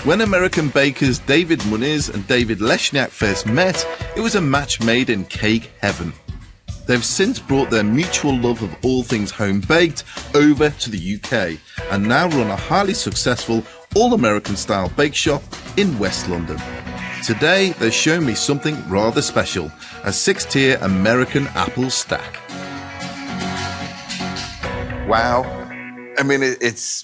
When American bakers David Muniz and David Leshniak first met, it was a match made in cake heaven. They've since brought their mutual love of all things home-baked over to the UK and now run a highly successful all-American style bake shop in West London. Today, they're showing me something rather special, a 6-tier American apple stack. Wow. I mean, it's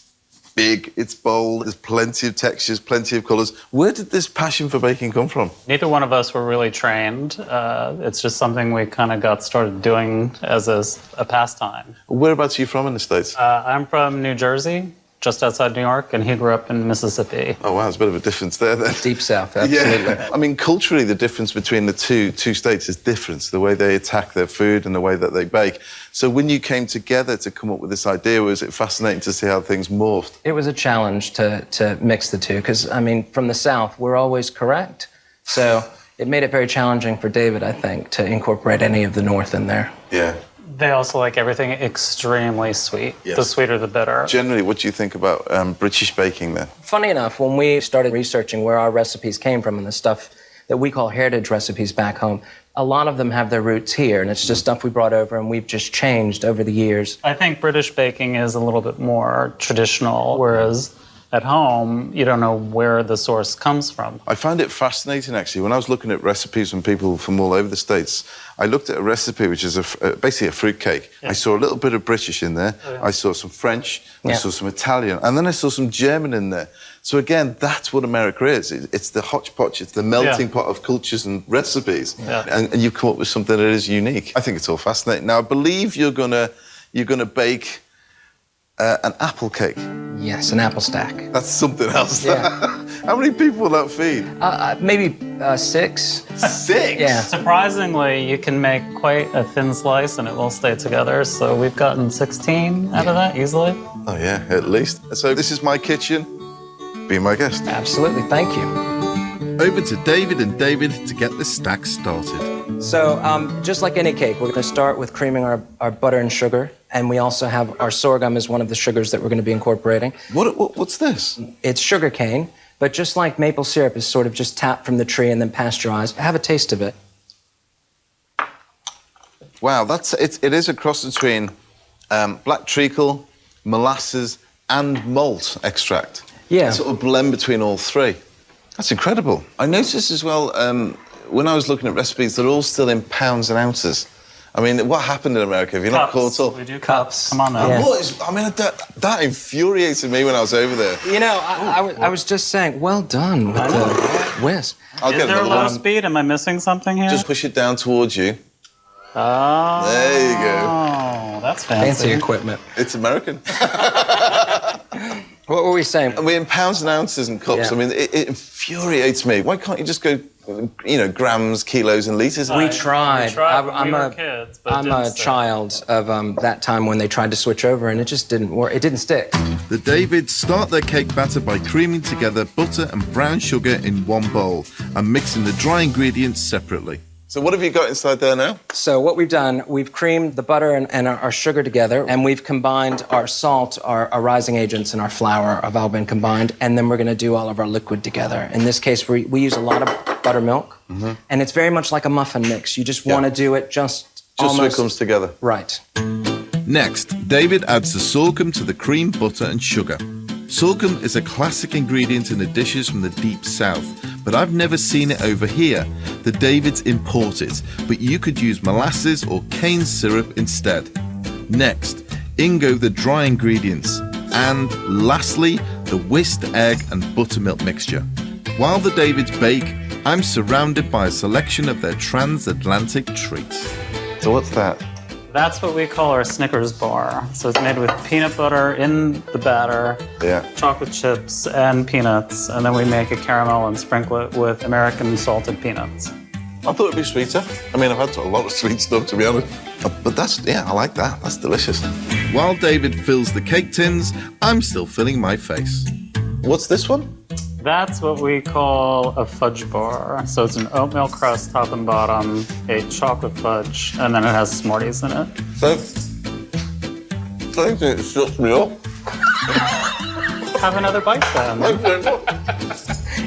big, it's bold, there's plenty of textures, plenty of colours. Where did this passion for baking come from? Neither one of us were really trained. It's just something we kind of got started doing as a pastime. Whereabouts are you from in the States? I'm from New Jersey, just outside New York, and he grew up in Mississippi. Oh, wow, there's a bit of a difference there then. Deep South, absolutely. Yeah. I mean, culturally, the difference between the two states is different. The way they attack their food and the way that they bake. So when you came together to come up with this idea, was it fascinating to see how things morphed? It was a challenge to mix the two, because, I mean, from the South, we're always correct. So it made it very challenging for David, I think, to incorporate any of the North in there. Yeah. They also like everything extremely sweet. Yes. The sweeter, the better. Generally, what do you think about British baking then? Funny enough, when we started researching where our recipes came from and the stuff that we call heritage recipes back home, a lot of them have their roots here, and it's just stuff we brought over and we've just changed over the years. I think British baking is a little bit more traditional, whereas at home, you don't know where the source comes from. I find it fascinating, actually. When I was looking at recipes from people from all over the States, I looked at a recipe which is basically a fruit cake. Yeah. I saw a little bit of British in there. Oh, yeah. I saw some French. Yeah. I saw some Italian. And then I saw some German in there. So again, that's what America is. It's the hodgepodge. It's the melting pot of cultures and recipes. Yeah. And you've come up with something that is unique. I think it's all fascinating. Now, I believe you're gonna bake an apple cake. Yes, an apple stack. That's something else. Yeah. How many people will that feed? Maybe 6. 6? Yeah. Surprisingly, you can make quite a thin slice and it will stay together. So we've gotten 16 out of that easily. Oh, yeah, at least. So this is my kitchen. Be my guest. Absolutely, thank you. Over to David and David to get the stack started. So, just like any cake, we're going to start with creaming our butter and sugar, and we also have our sorghum as one of the sugars that we're going to be incorporating. What's this? It's sugar cane, but just like maple syrup is sort of just tapped from the tree and then pasteurized. Have a taste of it. Wow, it is a cross between black treacle, molasses, and malt extract. Yeah. It's sort of blend between all three. That's incredible. I noticed as well, when I was looking at recipes, they're all still in pounds and ounces. I mean, what happened in America? Have you not caught up? We do cups. Come on now. Yeah. That infuriated me when I was over there. You know, I was just saying, well done with the whisk. Is there a low speed? Am I missing something here? Just push it down towards you. Oh. There you go. Oh, that's fancy. Fancy equipment. It's American. What were we saying? I mean, in pounds and ounces and cups, yeah. I mean, it infuriates me. Why can't you just go, grams, kilos, and litres? We tried. I'm a child of that time when they tried to switch over, and it just didn't work. It didn't stick. The Davids start their cake batter by creaming together butter and brown sugar in one bowl and mixing the dry ingredients separately. So what have you got inside there now? So what we've done, we've creamed the butter and our sugar together, and we've combined our salt, our rising agents, and our flour have all been combined, and then we're going to do all of our liquid together. In this case, we use a lot of buttermilk, and it's very much like a muffin mix. You just want to do it just almost... so it comes together. Right. Next, David adds the sorghum to the cream, butter, and sugar. Sorghum is a classic ingredient in the dishes from the deep south, but I've never seen it over here. The Davids import it, but you could use molasses or cane syrup instead. Next, in go the dry ingredients, and lastly, the whisked egg and buttermilk mixture. While the Davids bake, I'm surrounded by a selection of their transatlantic treats. So what's that? That's what we call our Snickers bar. So it's made with peanut butter in the batter, chocolate chips, and peanuts, and then we make a caramel and sprinkle it with American salted peanuts. I thought it'd be sweeter. I mean, I've had a lot of sweet stuff, to be honest. But I like that. That's delicious. While David fills the cake tins, I'm still filling my face. What's this one? That's what we call a fudge bar. So it's an oatmeal crust, top and bottom, a chocolate fudge, and then it has Smarties in it. So, I think it shuts me up. Have another bite then.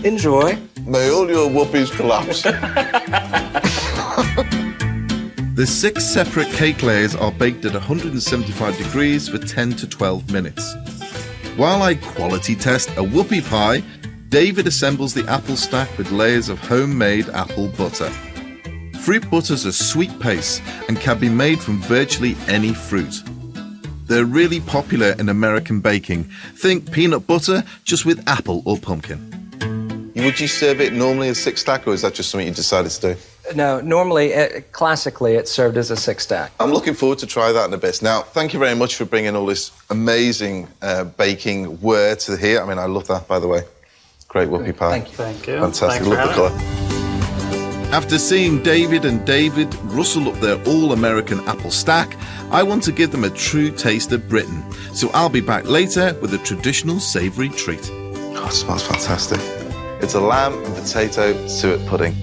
Enjoy. May all your whoopies collapse. The 6 separate cake layers are baked at 175 degrees for 10 to 12 minutes. While I quality test a whoopie pie, David assembles the apple stack with layers of homemade apple butter. Fruit butters are sweet paste and can be made from virtually any fruit. They're really popular in American baking. Think peanut butter, just with apple or pumpkin. Would you serve it normally as 6 stack, or is that just something you decided to do? No, normally, classically, it's served as a 6-stack. I'm looking forward to try that in a bit. Now, thank you very much for bringing all this amazing baking ware to here. I mean, I love that, by the way. Great whoopie pie. Thank you. Thank you. Fantastic. Thanks Love the for colour. After seeing David and David rustle up their all-American apple stack, I want to give them a true taste of Britain. So I'll be back later with a traditional savoury treat. Oh, it smells fantastic. It's a lamb and potato suet pudding.